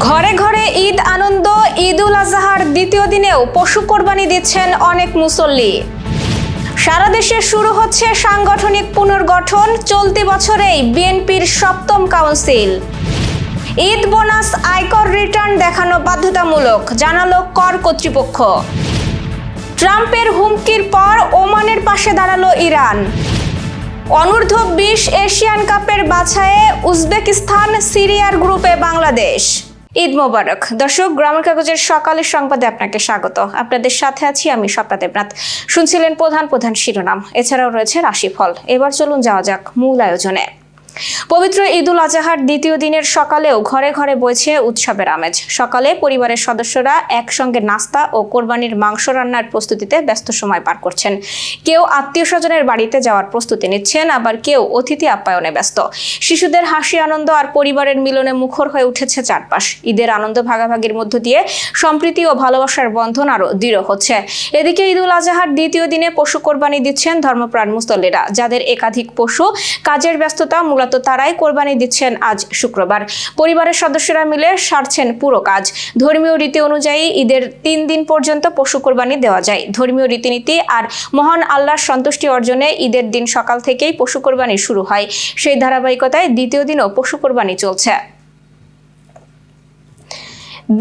ঘরে ঘরে ঈদ আনন্দ। ঈদ উল আজহার দ্বিতীয় দিনেও পশু কোরবানি দিচ্ছেন অনেক মুসল্লি। সারা দেশে শুরু হচ্ছে সাংগঠনিক পুনর্গঠন। চলতি বছরেই বিএনপির সপ্তম কাউন্সিল। ঈদ বোনাস আয়কর রিটার্ন দেখানো বাধ্যতামূলক, জানালো কর কর্তৃপক্ষ। ট্রাম্পের হুমকির পর ওমানের পাশে দাঁড়ালো ইরান। অনূর্ধ্ব-20 এশিয়ান কাপের বাছাইয়ে উজবেকিস্তান, সিরিয়ার গ্রুপে বাংলাদেশ। ঈদ মোবারক। দর্শক, গ্রামের কাগজের সকালের সংবাদে আপনাকে স্বাগত। আপনাদের সাথে আছি আমি স্বপ্না দেবনাথ। শুনছিলেন প্রধান শিরোনাম, এছাড়াও রয়েছে রাশিফল। এবার চলুন যাওয়া যাক মূল আয়োজনে। পবিত্র ঈদ উল আজহার দ্বিতীয় দিনের সকালেও ঘরে ঘরে বইছে উৎসবের আমেজ। সকালে পরিবারের সদস্যরা একসঙ্গে নাস্তা ও কোরবানির মাংস রান্নার প্রস্তুতিতে ব্যস্ত সময় পার করছেন। কেউ আত্মীয় স্বজনের বাড়িতে যাওয়ার প্রস্তুতি নিচ্ছেন, আবার কেউ অতিথি আপ্যায়নে ব্যস্ত। শিশুদের হাসি আনন্দ আর পরিবারের মিলনে মুখর হয়ে উঠেছে চারপাশ। ঈদের আনন্দ ভাগাভাগির মধ্য দিয়ে সম্প্রীতি ও ভালোবাসার বন্ধন আরো দৃঢ় হচ্ছে। এদিকে ঈদ উল আজহার দ্বিতীয় দিনে পশু কোরবানি দিচ্ছেন ধর্মপ্রাণ মুসল্লিরা। যাদের একাধিক পশু, কাজের ব্যস্ততা, মূলত তারাই কোরবানি দিচ্ছেন আজ শুক্রবার। পরিবারের সদস্যরা মিলে সারছেন পুরো কাজ। ধর্মীয় রীতি অনুযায়ী ঈদের 3 দিন পর্যন্ত পশু কোরবানি দেওয়া যায়। ধর্মীয় রীতিনীতি আর মহান আল্লাহর সন্তুষ্টি অর্জনে ঈদের দিন সকাল থেকেই পশু কোরবানি শুরু হয়। সেই ধারাবাহিকতায় দ্বিতীয় দিনও পশু কোরবানি চলছে।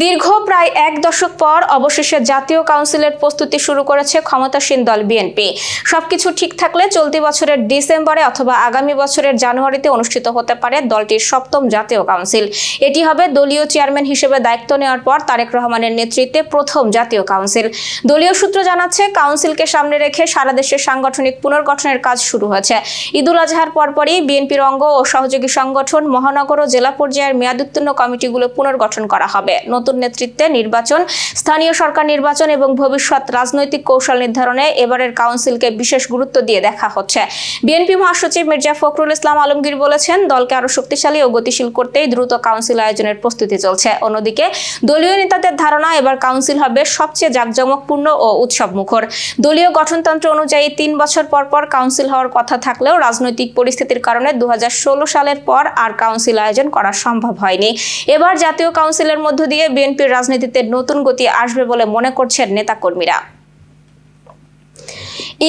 দীর্ঘ প্রায় 1 দশক পর অবশেষে জাতীয় কাউন্সিলের প্রস্তুতি শুরু করেছে ক্ষমতাসীন দল বিএনপি। সবকিছু ঠিক থাকলে চলতি বছরের ডিসেম্বরে অথবা আগামী বছরের জানুয়ারিতে অনুষ্ঠিত হতে পারে দলটির সপ্তম জাতীয় কাউন্সিল। এটি হবে দলীয় চেয়ারম্যান হিসেবে দায়িত্ব নেওয়ার পর তারেক রহমানের নেতৃত্বে প্রথম জাতীয় কাউন্সিল। দলীয় সূত্র জানাচ্ছে, কাউন্সিলকে সামনে রেখে সারা দেশে সাংগঠনিক পুনর্গঠনের কাজ শুরু হয়েছে। ঈদ উল আজহার পরপরই বিএনপির অঙ্গ ও সহযোগী সংগঠন, মহানগর ও জেলা পর্যায়ের মেয়াদোত্তীর্ণ কমিটিগুলো পুনর্গঠন করা হবে। নতুন নেতৃত্বে নির্বাচন, স্থানীয় সরকার নির্বাচন এবং ভবিষ্যৎ রাজনৈতিক কৌশল নির্ধারণে এবারের কাউন্সিলকে বিশেষ গুরুত্ব দিয়ে দেখা হচ্ছে। বিএনপি মহাসচিব মির্জা ফখরুল ইসলাম আলমগীর বলেছেন, দলকে আরো শক্তিশালী ও গতিশীল করতেই দ্রুত কাউন্সিল আয়োজনের প্রস্তুতি চলছে। অন্যদিকে দলীয় নেতাদের ধারণা, এবার কাউন্সিল হবে সবচেয়ে জাঁকজমকপূর্ণ ও উৎসব মুখর। দলীয় গঠনতন্ত্র অনুযায়ী 3 বছর পর পর কাউন্সিল হওয়ার কথা থাকলেও রাজনৈতিক পরিস্থিতির কারণে 2016 সালের পর আর কাউন্সিল আয়োজন করা সম্ভব হয়নি। এবার জাতীয় কাউন্সিলের মধ্য দিয়ে বিএনপির রাজনীতিতে নতুন গতি আসবে বলে মনে করছেন নেতাকর্মীরা।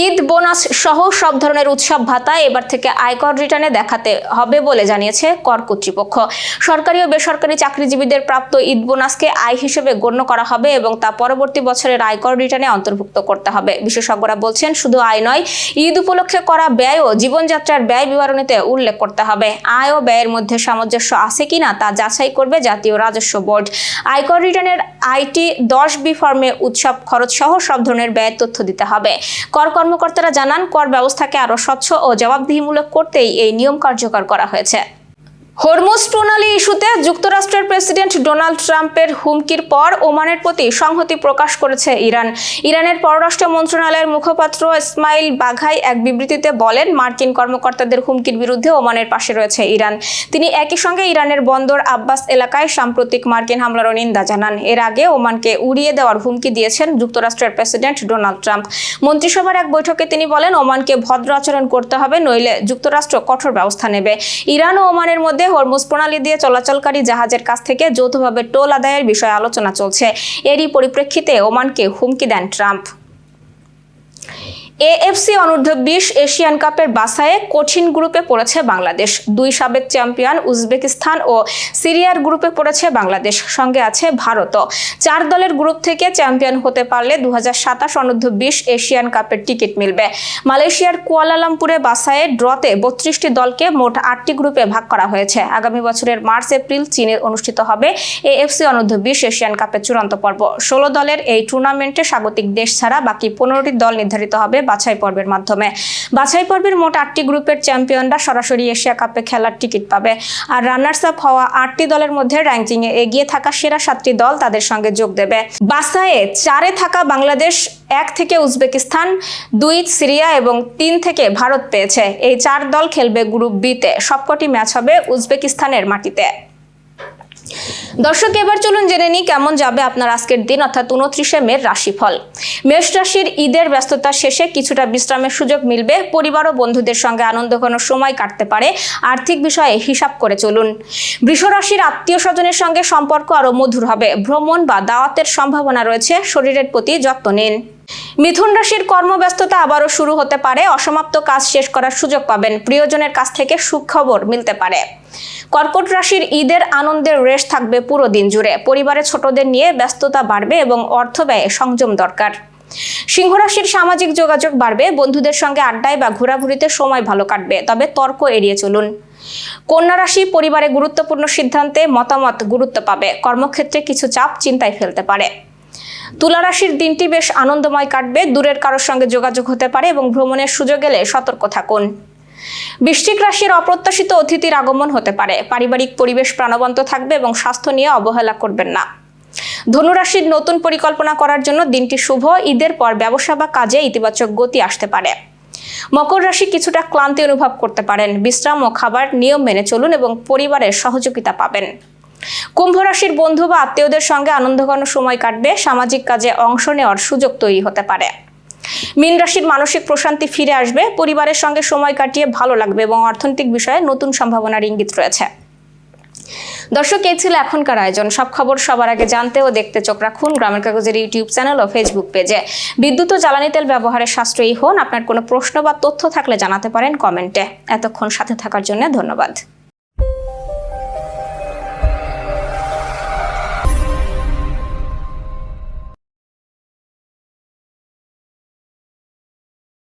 ঈদ বোনাস সহ সব ধরনের উৎসব ভাতা এবার থেকে আয়কর রিটার্নে দেখাতে হবে বলে জানিয়েছে কর কর্তৃপক্ষ। সরকারি ও বেসরকারি চাকরিজীবীদের প্রাপ্ত ঈদ বোনাসকে আয় হিসেবে গণ্য করা হবে এবং তা পরবর্তী বছরের আয়কর রিটার্নে অন্তর্ভুক্ত করতে হবে। বিশেষজ্ঞরা বলছেন, শুধু আয় নয়, ঈদ উপলক্ষে করা ব্যয় ও জীবনযাত্রার ব্যয় বিবরণীতে উল্লেখ করতে হবে। আয় ও ব্যয়ের মধ্যে সামঞ্জস্য আছে কিনা তা যাচাই করবে জাতীয় রাজস্ব বোর্ড। আয়কর রিটার্নের আইটি 10B ফর্মে উৎসব খরচ সহ সব ধরনের ব্যয়ের তথ্য দিতে হবে। কর কর্মকর্তারা জানান, কর ব্যবস্থাকে আরো স্বচ্ছ ও জবাবদিহিমূলক করতেই এই নিয়ম কার্যকর করা হয়েছে। হরমুজ প্রণালী ইস্যুতে যুক্তরাষ্ট্রের প্রেসিডেন্ট ডোনাল্ড ট্রাম্পের হুমকির পর ওমানের প্রতি সংহতি প্রকাশ করেছে ইরান। ইরানের পররাষ্ট্র মন্ত্রণালয়ের মুখপাত্র ইসমাইল বাঘাই এক বিবৃতিতে বলেন, মার্কিন কর্মকর্তাদের হুমকির বিরুদ্ধে ওমানের পাশে রয়েছে ইরান। তিনি একই সঙ্গে ইরানের বন্দর আব্বাস এলাকায় সাম্প্রতিক মার্কিন হামলারও নিন্দা জানান। এর আগে ওমানকে উড়িয়ে দেওয়ার হুমকি দিয়েছেন যুক্তরাষ্ট্রের প্রেসিডেন্ট ডোনাল্ড ট্রাম্প। মন্ত্রিসভার এক বৈঠকে তিনি বলেন, ওমানকে ভদ্র আচরণ করতে হবে, নইলে যুক্তরাষ্ট্র কঠোর ব্যবস্থা নেবে। ইরান ও ওমানের মধ্যে হরমুজ প্রণালী দিয়ে চলাচলকারী জাহাজের কাছ থেকে যৌথভাবে টোল আদায়ের বিষয়ে আলোচনা চলছে। এরই পরিপ্রেক্ষিতে ওমানকে হুমকি দেন ট্রাম্প। এএফসি অনূর্ধ্ব-20 এশিয়ান কাপের বাছাইয়ে কঠিন গ্রুপে পড়েছে বাংলাদেশ। 2 সাবেক চ্যাম্পিয়ন উজবেকিস্তান ও সিরিয়ার গ্রুপে পড়েছে বাংলাদেশ, সঙ্গে আছে ভারতও। 4 দলের গ্রুপ থেকে চ্যাম্পিয়ন হতে পারলে 2027 অনূর্ধ্ব-20 এশিয়ান কাপের টিকিট মিলবে। মালয়েশিয়ার কুয়ালালামপুরে বাছাইয়ে ড্রতে 32টি দলকে মোট 8টি গ্রুপে ভাগ করা হয়েছে। আগামী বছরের মার্চ-এপ্রিল চীনে অনুষ্ঠিত হবে এএফসি অনূর্ধ্ব-20 এশিয়ান কাপের চূড়ান্ত পর্ব। 16 দলের এই টুর্নামেন্টে স্বাগতিক দেশ ছাড়া বাকি 15টি দল নির্ধারিত হবে বাছাই পর্বের মাধ্যমে। বাছাই পর্বের মোট 8টি গ্রুপের চ্যাম্পিয়নরা সরাসরি এশিয়া কাপে খেলার টিকিট পাবে। আর রানার্স আপ হওয়া 8টি দলের মধ্যে র্যাঙ্কিংয়ে এগিয়ে থাকা সেরা 7টি দল তাদের সঙ্গে যোগ দেবে। বাছাইয়ে 4-এ থাকা বাংলাদেশ, 1 থেকে উজবেকিস্তান, 2 সিরিয়া এবং 3 থেকে ভারত পেয়েছে। এই 4 দল খেলবে গ্রুপ বিতে। সবকটি ম্যাচ হবে উজবেকিস্তানের মাটিতে। দর্শক, এবার চলুন জেনে নিই কেমন যাবে আপনার আজকের দিন অর্থাৎ 29শে মের রাশিফল। মেষ রাশির ঈদের ব্যস্ততা শেষে কিছুটা বিশ্রামের সুযোগ মিলবে। পরিবার ও বন্ধুদের সঙ্গে আনন্দঘন সময় কাটতে পারে। আর্থিক বিষয়ে হিসাব করে চলুন। বৃষ রাশির আত্মীয় স্বজনের সঙ্গে সম্পর্ক আরো মধুর হবে। ভ্রমণ বা দাওয়াতের সম্ভাবনা রয়েছে। শরীরের প্রতি যত্ন নিন। মিথুন রাশির কর্মব্যস্ততা আবারও শুরু হতে পারে। অসমাপ্ত কাজ শেষ করার সুযোগ পাবেন। প্রিয়জনের কাছ থেকে সুখবর মিলতে পারে। কর্কট রাশির ঈদের আনন্দের রেশ থাকবে পুরো দিন জুড়ে। পরিবারের ছোটদের নিয়ে ব্যস্ততা বাড়বে এবং অর্থ ব্যয়ে সংযম দরকার। সিংহ রাশির সামাজিক যোগাযোগ বাড়বে। বন্ধুদের সঙ্গে আড্ডায় বা ঘোরাঘুরিতে সময় ভালো কাটবে, তবে তর্ক এড়িয়ে চলুন। কন্যা রাশি পরিবারে গুরুত্বপূর্ণ সিদ্ধান্তে মতামত গুরুত্ব পাবে। কর্মক্ষেত্রে কিছু চাপ চিন্তায় ফেলতে পারে। তুলা রাশির দিনটি বেশ আনন্দময় কাটবে। দূরের কারোর সঙ্গে যোগাযোগ হতে পারে এবং ভ্রমণের সুযোগ এলে সতর্ক থাকুন। বৃশ্চিক রাশির অপ্রত্যাশিত অতিথির আগমন হতে পারে। পারিবারিক পরিবেশ প্রাণবন্ত থাকবে এবং স্বাস্থ্য নিয়ে অবহেলা করবেন না। ধনু রাশির নতুন পরিকল্পনা করার জন্য দিনটি শুভ। ঈদের পর ব্যবসা বা কাজে ইতিবাচক গতি আসতে পারে। মকর রাশি কিছুটা ক্লান্তি অনুভব করতে পারেন। বিশ্রাম ও খাবার নিয়ম মেনে চলুন এবং পরিবারের সহযোগিতা পাবেন। কুম্ভ রাশির বন্ধু বা আত্মীয়দের সঙ্গে আনন্দঘন সময় কাটবে। সামাজিক কাজে অংশ নেওয়ার সুযোগ তৈরি হতে পারে। মীন রাশির মানসিক প্রশান্তি ফিরে আসবে। পরিবারের সঙ্গে সময় কাটিয়ে ভালো লাগবে এবং অর্থনৈতিক বিষয়ে নতুন সম্ভাবনার ইঙ্গিত রয়েছে। দর্শক, এই ছিল এখনকার আয়োজন। সব খবর সবার আগে জানতে ও দেখতে চোখ রাখুন গ্রামের কাগজের ইউটিউব চ্যানেল ও ফেসবুক পেজে। বিদ্যুৎ ও জ্বালানি তেল ব্যবহারে সাশ্রয়ী হন। আপনার কোনো প্রশ্ন বা তথ্য থাকলে জানাতে পারেন কমেন্টে। এতক্ষণ সাথে থাকার জন্য ধন্যবাদ।